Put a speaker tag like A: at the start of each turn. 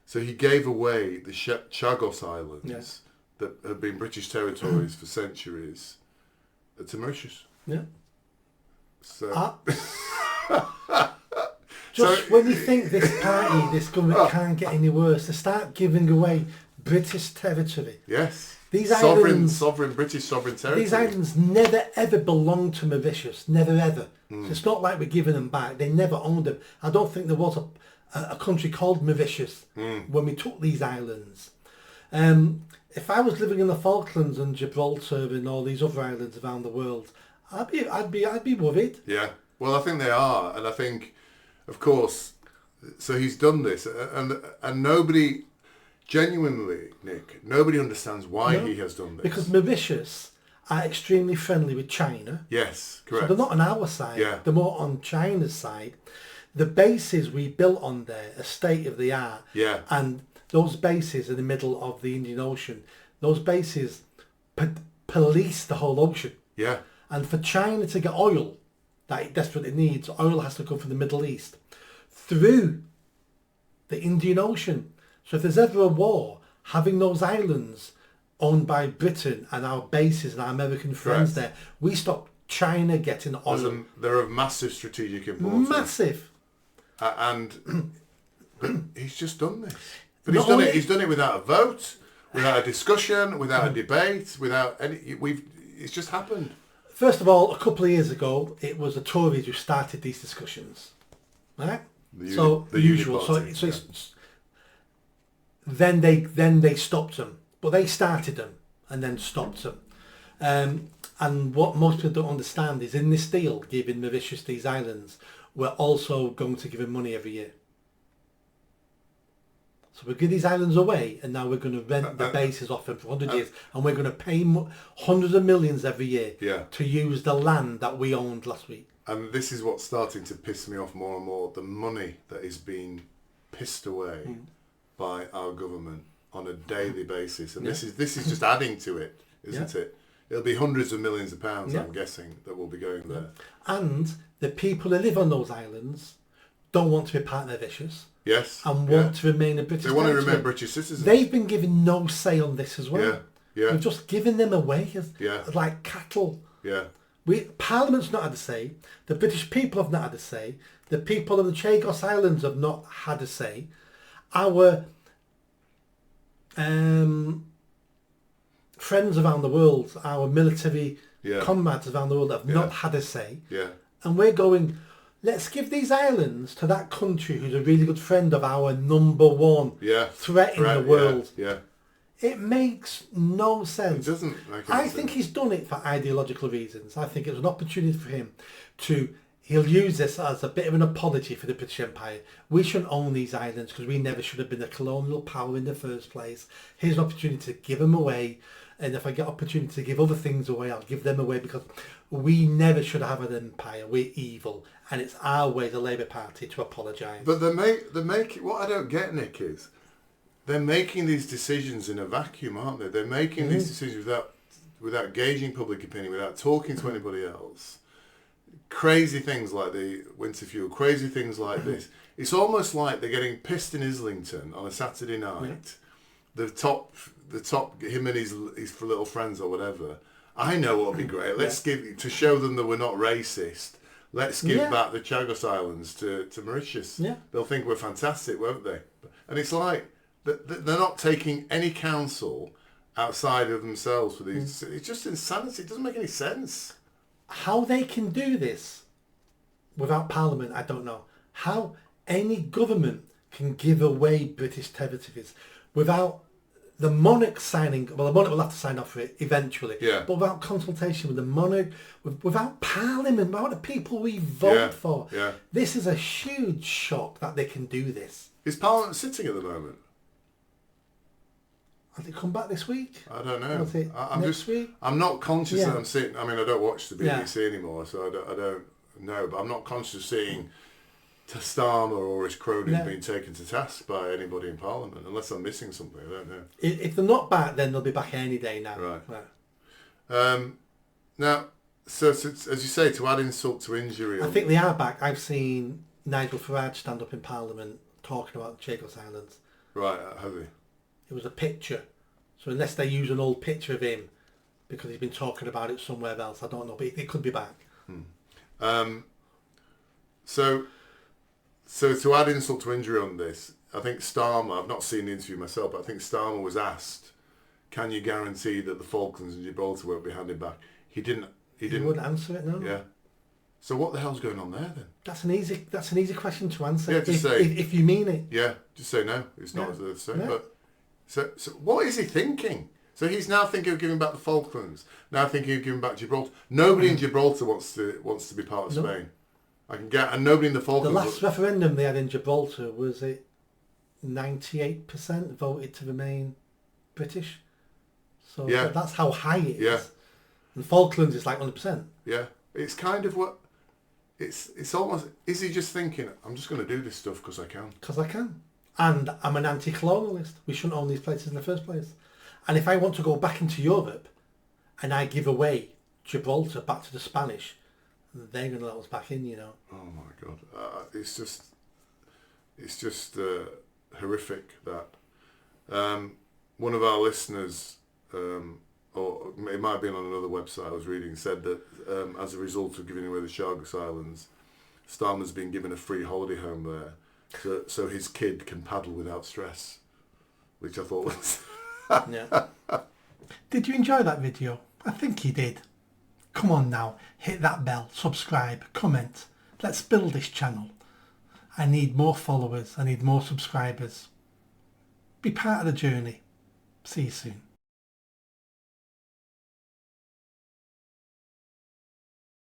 A: So he gave away the Chagos Islands
B: Yes.
A: that have been British territories for centuries to Mauritius.
B: Yeah.
A: So,
B: Just when you think this party, this government can't get any worse, they start giving away British territory.
A: yes,
B: These
A: sovereign British sovereign territory.
B: These islands never ever belonged to Mauritius, never ever. So it's not like we're giving them back. They never owned them. I don't think there was a country called Mauritius when we took these islands. If I was living in the Falklands and Gibraltar and all these other islands around the world, I'd be worried.
A: Yeah, well, I think they are, and I think, of course, so he's done this, and nobody, genuinely, Nick, nobody understands why he has done this.
B: Because Mauritius are extremely friendly with China.
A: Yes, correct.
B: So they're not on our side.
A: Yeah.
B: They're more on China's side. The bases we built on there are state of the art.
A: Yeah.
B: And those bases in the middle of the Indian Ocean, those bases police the whole ocean.
A: Yeah.
B: And for China to get oil that it desperately needs, oil has to come from the Middle East through the Indian Ocean. So if there's ever a war, having those islands owned by Britain and our bases and our American friends there, we stop China getting oil.
A: They're of massive strategic importance.
B: Massive.
A: And he's just done this. But he's done it without a vote, without a discussion, without a debate, without any. It's just happened.
B: First of all, a couple of years ago, it was the Tories who started these discussions, right? The usual. Then they stopped them, but they started them and then stopped them. And what most people don't understand is in this deal, giving Mauritius these islands, we're also going to give them money every year. So we give these islands away, and now we're going to rent the bases off them for 100 years, and we're going to pay hundreds of millions every year to use the land that we owned last week.
A: And this is what's starting to piss me off more and more, the money that is being pissed away by our government on a daily basis. And this is just adding to it, isn't it? It'll be hundreds of millions of pounds, I'm guessing, that will be going there.
B: And the people who live on those islands don't want to be part of Mauritius.
A: Yes.
B: And want to remain a British
A: They want to
B: territory.
A: remain British citizens.
B: They've been given no say on this as well.
A: Yeah. Yeah.
B: We've just given them away as like cattle.
A: Yeah.
B: Parliament's not had a say. The British people have not had a say. The people of the Chagos Islands have not had a say. Our friends around the world, our military comrades around the world have not had a say.
A: Yeah.
B: And we're going, let's give these islands to that country who's a really good friend of our number one threat in the world.
A: Yeah.
B: It makes no sense.
A: It doesn't make any sense.
B: I think he's done it for ideological reasons. I think it was an opportunity for him he'll use this as a bit of an apology for the British Empire. We shouldn't own these islands because we never should have been a colonial power in the first place. Here's an opportunity to give them away. And if I get opportunity to give other things away, I'll give them away because we never should have an empire. We're evil. And it's our way, the Labour Party, to apologise.
A: But they make what I don't get, Nick, is they're making these decisions in a vacuum, aren't they? They're making these decisions without gauging public opinion, without talking to anybody else. Crazy things like the winter fuel, crazy things like this. It's almost like they're getting pissed in Islington on a Saturday night. The top, him and his little friends or whatever. I know what would be great. Let's to show them that we're not racist. Let's give back the Chagos Islands to Mauritius. Yeah. They'll think we're fantastic, won't they? And it's like they're not taking any counsel outside of themselves for these. It's just insanity. It doesn't make any sense.
B: How they can do this without Parliament, I don't know. How any government can give away British territories without the monarch signing. Well, the monarch will have to sign off for it eventually. Yeah. But without consultation with the monarch, without Parliament, without the people we vote for. Yeah. This is a huge shock that they can do this.
A: Is Parliament sitting at the moment?
B: Has it come back this week?
A: I don't know.
B: Next week?
A: I'm not conscious that I'm sitting. I mean, I don't watch the BBC anymore, so I don't know. But I'm not conscious of seeing Starmer or his cronies being taken to task by anybody in Parliament, unless I'm missing something. I don't know.
B: If they're not back, then they'll be back any day now.
A: Right. Now, so as you say, to add insult to injury,
B: I think they are back. I've seen Nigel Farage stand up in Parliament talking about the Chagos Islands.
A: Right, has he?
B: It was a picture. So unless they use an old picture of him because he's been talking about it somewhere else, I don't know, but it could be back.
A: So to add insult to injury on this, I think Starmer, I've not seen the interview myself, but I think Starmer was asked, can you guarantee that the Falklands and Gibraltar won't be handed back? He didn't.
B: He wouldn't answer it, no.
A: Yeah. So what the hell's going on there then?
B: That's an easy question to answer.
A: Yeah, just say,
B: if you mean it.
A: Yeah, just say no. It's not as they say.
B: Yeah.
A: But so what is he thinking? So he's now thinking of giving back the Falklands. Now thinking of giving back Gibraltar. Nobody in Gibraltar wants to be part of Spain. I can get, and nobody in the Falklands.
B: The last referendum they had in Gibraltar, was it 98% voted to remain British? So that's how high it is.
A: Yeah.
B: And Falklands is like 100%.
A: Yeah. It's kind of what. It's almost. Is he just thinking, I'm just going to do this stuff because I can?
B: Because I can. And I'm an anti-colonialist. We shouldn't own these places in the first place. And if I want to go back into Europe and I give away Gibraltar back to the Spanish, they're going to let us back in, you know.
A: Oh my God. It's just horrific that one of our listeners, or it might have been on another website I was reading, said that as a result of giving away the Chagos Islands, Starmer's been given a free holiday home there, so his kid can paddle without stress, which I thought was...
B: Yeah. Did you enjoy that video? I think you did. Come on now, hit that bell, subscribe, comment. Let's build this channel. I need more followers, I need more subscribers. Be part of the journey. See you soon.